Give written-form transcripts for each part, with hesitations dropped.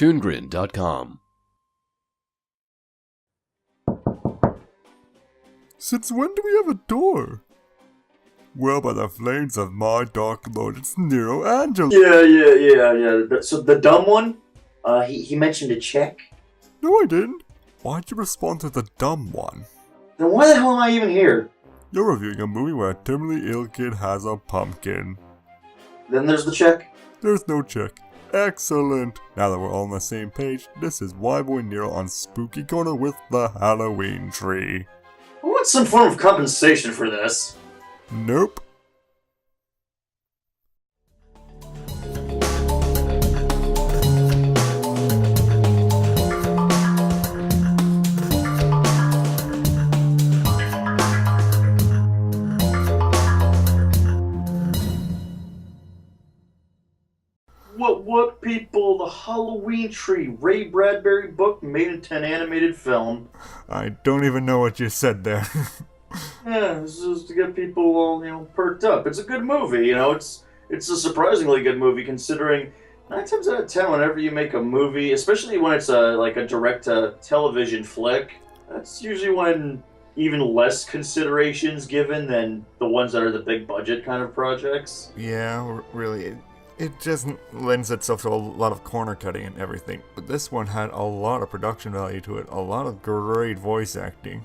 ToonGrin.com. Since when do we have a door? Well, by the flames of my dark lord, it's Nero Angelo. Yeah. So the dumb one, he mentioned a check. No, I didn't. Why'd you respond to the dumb one? Then why the hell am I even here? You're reviewing a movie where a terminally ill kid has a pumpkin. Then there's the check. There's no check. Excellent. Now that we're all on the same page, this is Whyboy and Nero on Spooky Corner with the Halloween tree. I want some form of compensation for this. Nope. What people? The Halloween Tree, Ray Bradbury book made into an animated film. I don't even know what you said there. Yeah, this is to get people all, perked up. It's a good movie, it's a surprisingly good movie considering 9 times out of 10 whenever you make a movie, especially when it's a direct-to-television flick, that's usually when even less consideration's given than the ones that are the big budget kind of projects. Yeah, really. It just lends itself to a lot of corner cutting and everything. But this one had a lot of production value to it, a lot of great voice acting,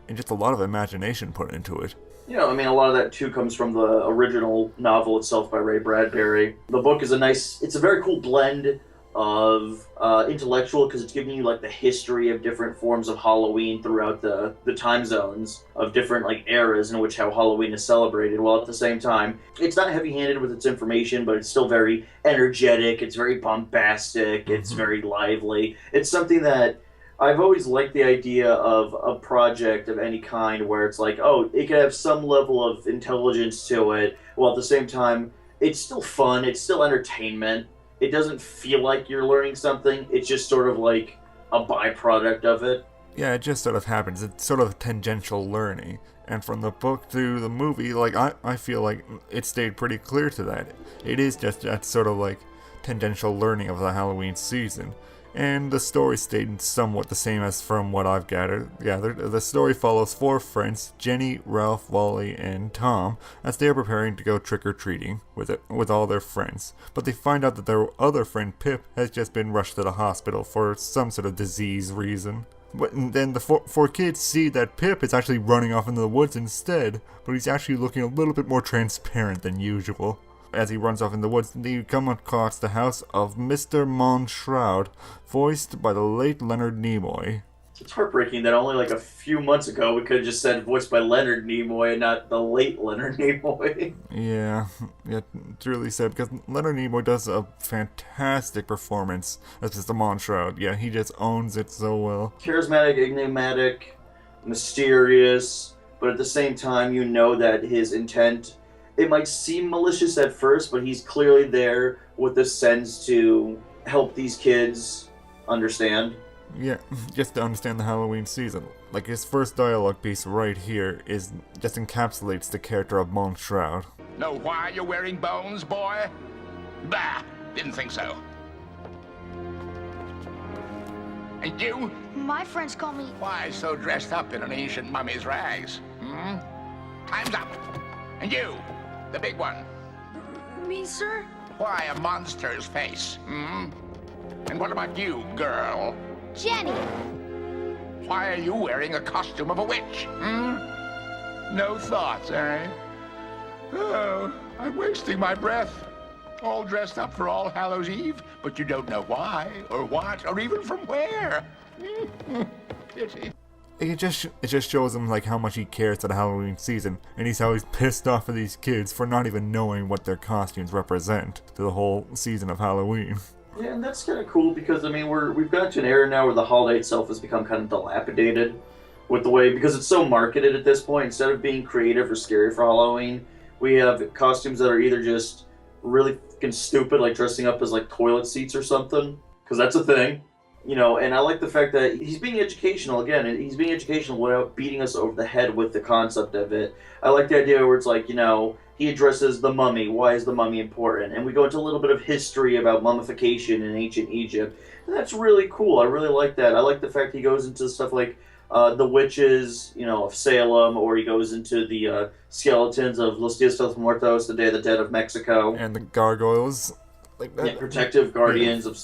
and just a lot of imagination put into it. A lot of that too comes from the original novel itself by Ray Bradbury. The book is it's a very cool blend of intellectual, because it's giving you the history of different forms of Halloween throughout the time zones of different eras in which how Halloween is celebrated, while at the same time it's not heavy-handed with its information, but it's still very energetic, it's very bombastic, it's very lively. It's something that I've always liked, the idea of a project of any kind where it's it could have some level of intelligence to it, while at the same time it's still fun, it's still entertainment. It doesn't feel like you're learning something. It's just sort of like a byproduct of it. Yeah, it just sort of happens. It's sort of tangential learning. And from the book to the movie, I feel like it stayed pretty clear to that. It is just that sort of tangential learning of the Halloween season. And the story stayed somewhat the same as from what I've gathered. The story follows 4 friends, Jenny, Ralph, Wally, and Tom, as they are preparing to go trick-or-treating with all their friends. But they find out that their other friend, Pip, has just been rushed to the hospital for some sort of disease reason. But then the 4 kids see that Pip is actually running off into the woods instead, but he's actually looking a little bit more transparent than usual. As he runs off in the woods, they come across the house of Mr. Monshroud, voiced by the late Leonard Nimoy. It's heartbreaking that only a few months ago we could have just said voiced by Leonard Nimoy and not the late Leonard Nimoy. Yeah, it's really sad because Leonard Nimoy does a fantastic performance as Mr. Monshroud. Yeah, he just owns it so well. Charismatic, enigmatic, mysterious, but at the same time that his intent, it might seem malicious at first, but he's clearly there with a sense to help these kids understand. Yeah, just to understand the Halloween season. His first dialogue piece right here just encapsulates the character of Monshroud. Know why you're wearing bones, boy? Bah, didn't think so. And you? My friends call me... Why so dressed up in an ancient mummy's rags? Time's up. And you? The big one. Me, sir? Why a monster's face? And what about you, girl? Jenny. Why are you wearing a costume of a witch? No thoughts, eh? Oh, I'm wasting my breath. All dressed up for All Hallows Eve, but you don't know why, or what, or even from where. Pity. It just shows him how much he cares for the Halloween season, and he's always pissed off at these kids for not even knowing what their costumes represent to the whole season of Halloween. Yeah, and that's kind of cool because we've got to an era now where the holiday itself has become kind of dilapidated with the way, because it's so marketed at this point. Instead of being creative or scary for Halloween, we have costumes that are either just really fucking stupid, like dressing up as toilet seats or something, because that's a thing. And I like the fact that he's being educational again, and he's being educational without beating us over the head with the concept of it. I like the idea where it's he addresses the mummy. Why is the mummy important? And we go into a little bit of history about mummification in ancient Egypt. And that's really cool. I really like that. I like the fact he goes into stuff like the witches, of Salem, or he goes into the skeletons of Los Dias de los Muertos, the Day of the Dead of Mexico. And the gargoyles. Like that. Yeah, protective guardians of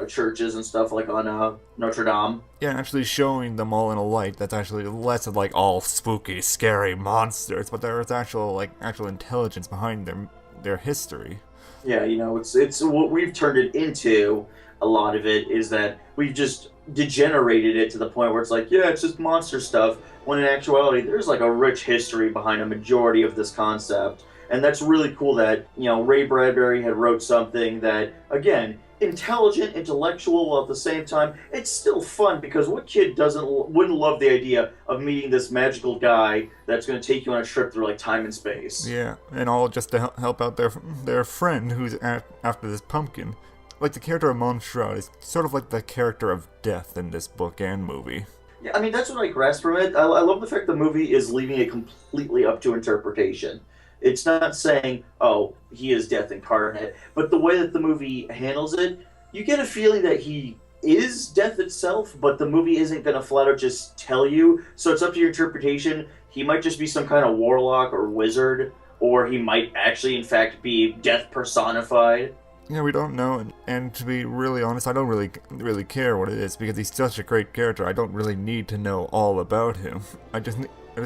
churches and stuff like on Notre Dame. Yeah, actually showing them all in a light that's actually less of like all spooky, scary monsters, but there's actual intelligence behind their history. Yeah, it's what we've turned it into. A lot of it is that we've just degenerated it to the point where it's like, yeah, it's just monster stuff. When in actuality, there's like a rich history behind a majority of this concept. And that's really cool that, Ray Bradbury had wrote something that, again, intelligent, intellectual, while at the same time, it's still fun because what kid wouldn't love the idea of meeting this magical guy that's going to take you on a trip through, like, time and space? Yeah, and all just to help out their friend who's after this pumpkin. Like, the character of Monshroud is sort of like the character of death in this book and movie. Yeah, I mean, that's what I grasp from it. I love the fact the movie is leaving it completely up to interpretation. It's not saying, oh, he is death incarnate, but the way that the movie handles it, you get a feeling that he is death itself, but the movie isn't going to flat out just tell you, so it's up to your interpretation. He might just be some kind of warlock or wizard, or he might actually, in fact, be death personified. Yeah, we don't know, and to be really honest, I don't really care what it is, because he's such a great character. I don't really need to know all about him. I just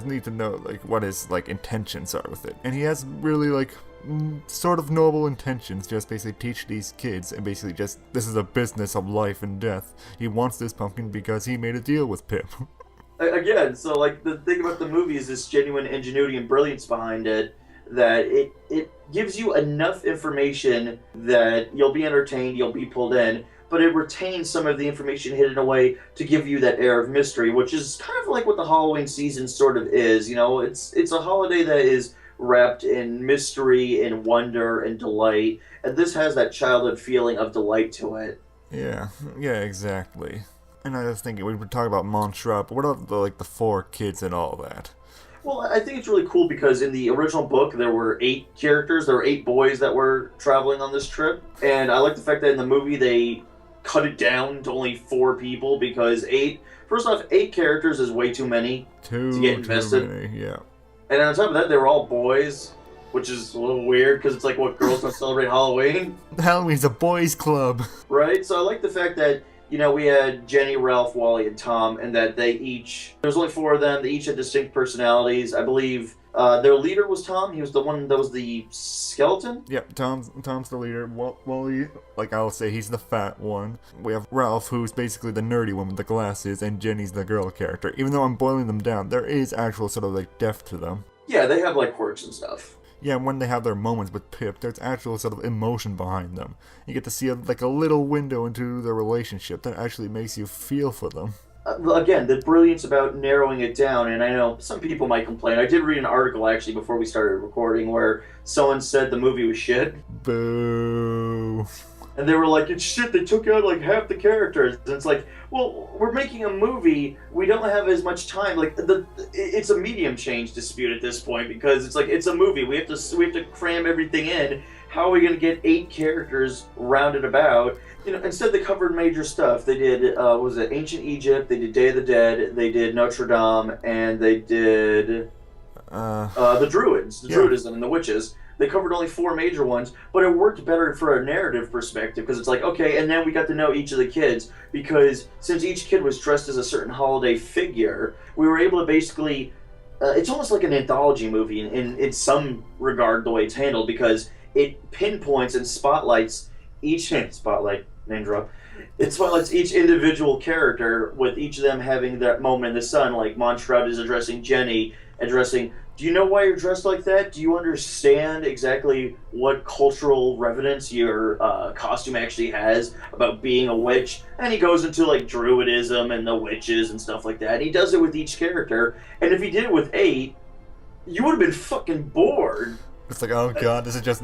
need to know, what his, intentions are with it. And he has really, sort of noble intentions, just basically teach these kids, and basically just, this is a business of life and death. He wants this pumpkin because he made a deal with Pip. Again, so, the thing about the movie is this genuine ingenuity and brilliance behind it, that it gives you enough information that you'll be entertained, you'll be pulled in, but it retains some of the information hidden away to give you that air of mystery, which is kind of like what the Halloween season sort of is. It's a holiday that is wrapped in mystery and wonder and delight, and this has that childhood feeling of delight to it. Yeah, exactly. And I was thinking, we would talk about Monshroud, but what about the 4 kids and all that? Well, I think it's really cool because in the original book, there were 8 characters. There were 8 boys that were traveling on this trip. And I like the fact that in the movie, they cut it down to only 4 people because 8 characters is way too many to get invested. Too many, yeah. And on top of that, they were all boys, which is a little weird because it's like, what, girls don't celebrate Halloween? Halloween's a boys' club. Right? So I like the fact that we had Jenny, Ralph, Wally, and Tom, and that there was only 4 of them. They each had distinct personalities. I believe their leader was Tom. He was the one that was the skeleton. Yep, Tom's the leader. Wally, I'll say, he's the fat one. We have Ralph, who's basically the nerdy one with the glasses, and Jenny's the girl character. Even though I'm boiling them down, there is actual sort of depth to them. Yeah, they have quirks and stuff. Yeah, when they have their moments with Pip, there's actual sort of emotion behind them. You get to see a little window into their relationship that actually makes you feel for them. Again, the brilliance about narrowing it down, and I know some people might complain. I did read an article, actually, before we started recording, where someone said the movie was shit. Boo. And they were like, it's shit, they took out half the characters. And it's like, well, we're making a movie, we don't have as much time. It's a medium change dispute at this point, because it's a movie, we have to cram everything in. How are we going to get 8 characters rounded about? Instead they covered major stuff. They did, Ancient Egypt, they did Day of the Dead, they did Notre Dame, and they did the Druids, Druidism and the witches. They covered only 4 major ones, but it worked better for a narrative perspective because it's okay, and then we got to know each of the kids because since each kid was dressed as a certain holiday figure, we were able to basically, it's almost like an anthology movie in some regard the way it's handled because it pinpoints and spotlights each, name drop, it spotlights each individual character with each of them having that moment in the sun, like Monshroud is addressing Jenny, do you know why you're dressed like that? Do you understand exactly what cultural reverence your costume actually has about being a witch? And he goes into Druidism and the witches and stuff like that. He does it with each character. And if he did it with 8, you would have been fucking bored. It's oh god, this is just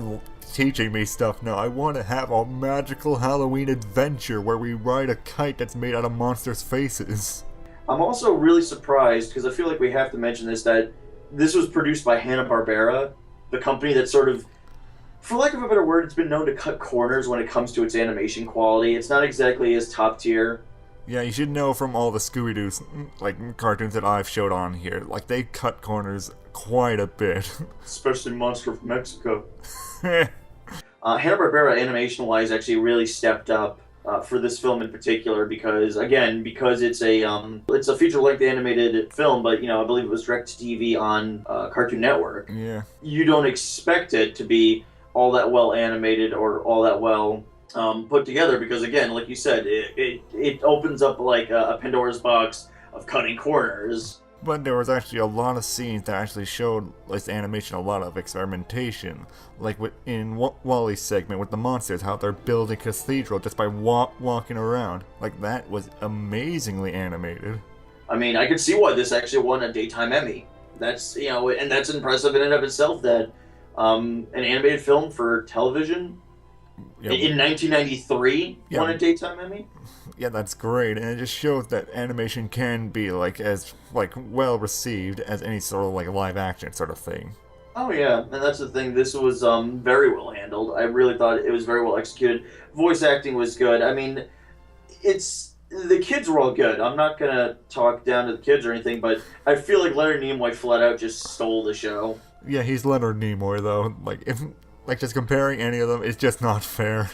teaching me stuff now. I want to have a magical Halloween adventure where we ride a kite that's made out of monsters' faces. I'm also really surprised, because I feel like we have to mention this, that this was produced by Hanna-Barbera, the company that sort of, for lack of a better word, it's been known to cut corners when it comes to its animation quality. It's not exactly as top tier. Yeah, you should know from all the Scooby-Doo like cartoons that I've showed on here, like they cut corners quite a bit. Especially Monster from Mexico. Hanna-Barbera animation-wise actually really stepped up for this film in particular because it's a feature-length animated film, but I believe it was direct-to-TV on Cartoon Network. Yeah. You don't expect it to be all that well animated or all that well put together because, again, like you said, it opens up like a Pandora's box of cutting corners. But there was actually a lot of scenes that actually showed this animation a lot of experimentation. Like in Wally's segment with the monsters, how they're building a cathedral just by walking around. Like, that was amazingly animated. I mean, I could see why this actually won a Daytime Emmy. That's, and that's impressive in and of itself that an animated film for television in 1993 won a Daytime Emmy. Yeah, that's great, and it just shows that animation can be as well received as any sort of live action sort of thing. Oh yeah, and that's the thing. This was very well handled. I really thought it was very well executed. Voice acting was good. I mean, the kids were all good. I'm not gonna talk down to the kids or anything, but I feel like Leonard Nimoy flat out just stole the show. Yeah, he's Leonard Nimoy though. If just comparing any of them, it's just not fair.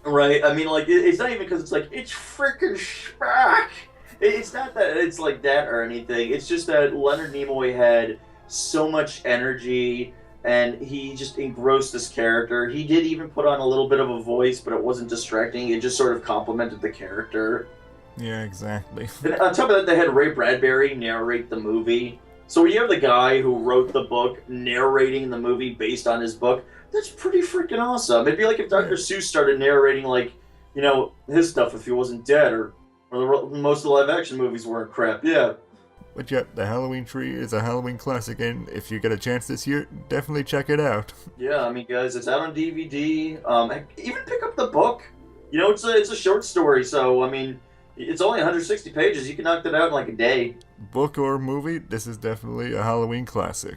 Right, I mean, it's not even because it's it's freaking Spock. It's not that it's like that or anything. It's just that Leonard Nimoy had so much energy, and he just engrossed this character. He did even put on a little bit of a voice, but it wasn't distracting. It just sort of complemented the character. Yeah, exactly. And on top of that, they had Ray Bradbury narrate the movie. So when you have the guy who wrote the book narrating the movie based on his book, that's pretty freaking awesome. It'd be like if Dr. Seuss started narrating, his stuff if he wasn't dead, or most of the live-action movies weren't crap, yeah. But yet, The Halloween Tree is a Halloween classic, and if you get a chance this year, definitely check it out. Yeah, I mean, guys, it's out on DVD. Even pick up the book. It's a short story, so, I mean, it's only 160 pages. You can knock that out in a day. Book or movie, this is definitely a Halloween classic.